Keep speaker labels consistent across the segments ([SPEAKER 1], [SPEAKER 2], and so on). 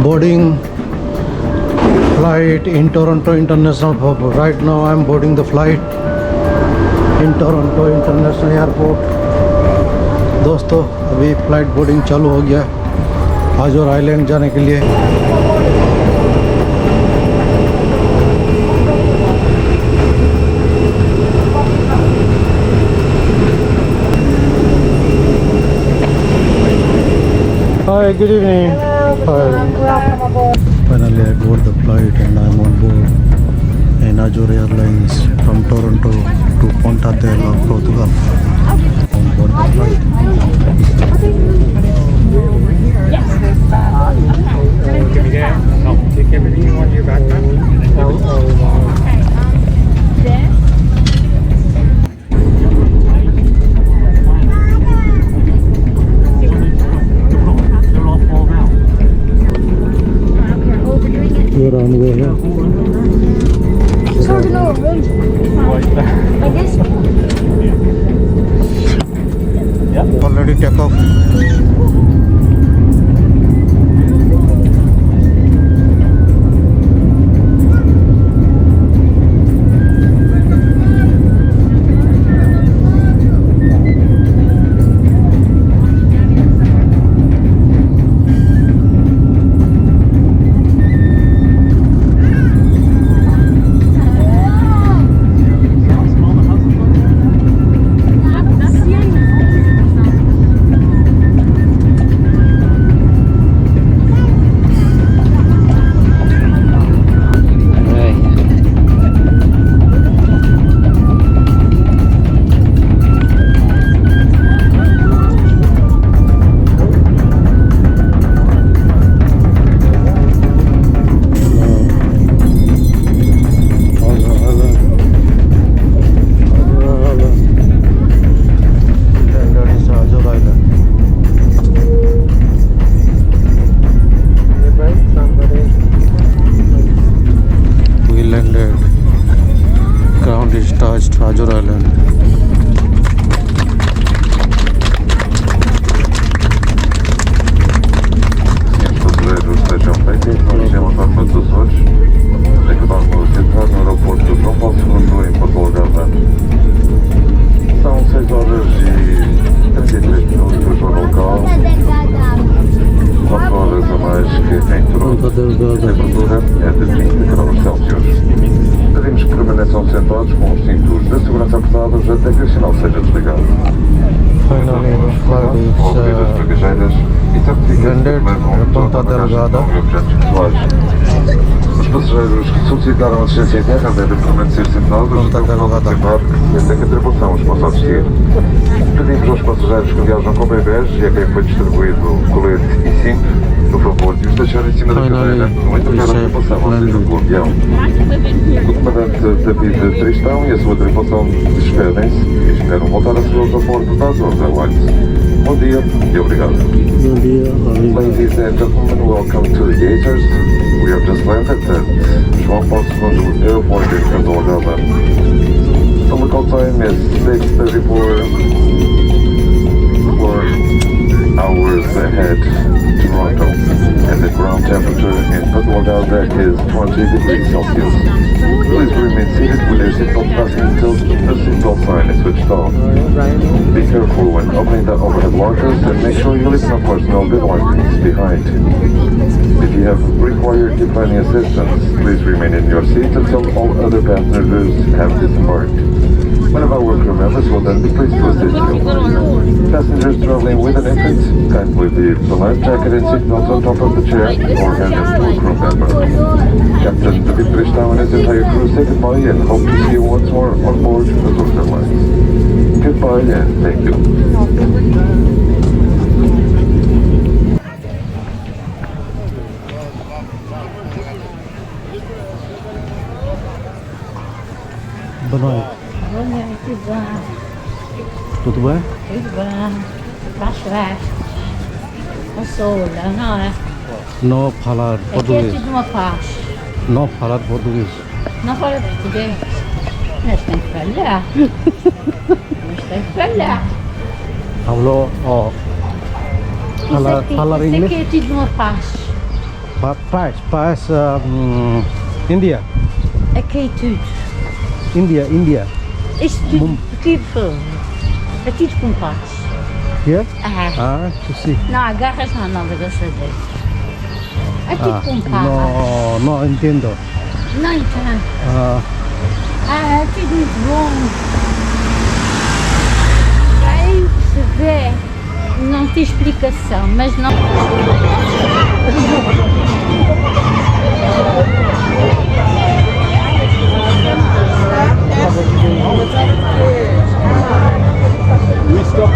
[SPEAKER 1] boarding flight in Toronto International Hub. Right now I am boarding the flight in Toronto International Airport. दोस्तों अभी flight boarding चालू हो गया आजोर island जाने के लिए. Hi, good evening.
[SPEAKER 2] Hello, welcome aboard.
[SPEAKER 1] Finally I board the flight and I am on board in Azores Airlines from Toronto to Ponta Delgada, Portugal. On board the flight.
[SPEAKER 3] Can we get take everything you want in your backpack?
[SPEAKER 1] We're on the way here.
[SPEAKER 2] It's hard to know. Like this?
[SPEAKER 1] Yeah. Already take off. Azores Island.
[SPEAKER 4] Sejam feitos, nós temos a Norte dos Açores, acabamos de entrar no aeroporto de São Paulo II em Porto Algarve. São 6 horas e 33 minutos do jogo local, 4 horas a mais que em Toronto. A temperatura é de 30 graus Celsius. Pedimos que permaneçam sentados com os cintos de segurança apertados até que o sinal seja desligado.
[SPEAKER 1] Finally the flight is landed at Ponta Delgada.
[SPEAKER 4] Os passageiros que solicitaram assistência em terra devem permanecer sentados até o final do desembarque e até que a tripulação os possa assistir. Pedimos aos passageiros que viajam com bebés e a quem foi distribuído colete e cinto, por favor, de os deixar em cima da cadeira no intervalo da tripulação antes do avião. O comandante David Tristão e a sua tripulação despedem-se e esperam voltar a seguro ao porto da Azores Airlines. Bom dia e obrigado.
[SPEAKER 1] Bom dia,
[SPEAKER 4] Ladies and gentlemen, welcome to the Azores. We have just landed at João Paulo II Airport in Porto Algarve. The local time is 6:34, 4 hours ahead to Toronto, and the ground temperature in Porto Algarve is 20 degrees Celsius. Please remain seated with your seatbelt fastened until the seatbelt sign is switched off. Be careful when opening the overhead lockers and make sure you leave no personal belongings behind. If you have required declining assistance, please remain in your seat until all other passengers have disembarked. One of our crew members will then be pleased to assist you. Passengers traveling with an infant, kindly leave the life jacket and seatbelt on top of the chair or hand them to a crew member. Captain David Tristão and his entire crew say goodbye and hope to see you once more on board the Azores Airlines. Goodbye and thank you.
[SPEAKER 1] Boa noite.
[SPEAKER 2] Boa noite, Ivan.
[SPEAKER 1] Tudo bem?
[SPEAKER 2] Tudo bem? Faz. Consola, não é?
[SPEAKER 1] Não falar
[SPEAKER 2] É que é
[SPEAKER 1] português.
[SPEAKER 2] tudo uma paz.
[SPEAKER 1] Não falar português.
[SPEAKER 2] Não fala português. Mas tem que falhar. Mas tem que falhar.
[SPEAKER 1] Hablo falar
[SPEAKER 2] Isso
[SPEAKER 1] inglês.
[SPEAKER 2] aqui é tudo uma paz.
[SPEAKER 1] Paris, India.
[SPEAKER 2] Aqui tudo.
[SPEAKER 1] India.
[SPEAKER 2] Isto tudo, tipo, é tudo com partes.
[SPEAKER 1] Here?
[SPEAKER 2] Ah,
[SPEAKER 1] To see.
[SPEAKER 2] não, agarras não, não, graças a Deus. É tudo com partes.
[SPEAKER 1] No entiendo.
[SPEAKER 2] Não entendo. É tudo muito bom. Aí se vê, não tem explicação, mas não.
[SPEAKER 3] We stop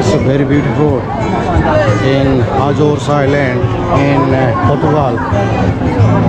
[SPEAKER 1] It's very beautiful in Azores Island in Portugal.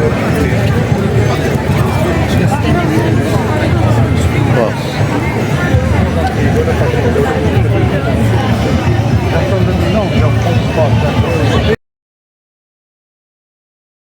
[SPEAKER 3] See you.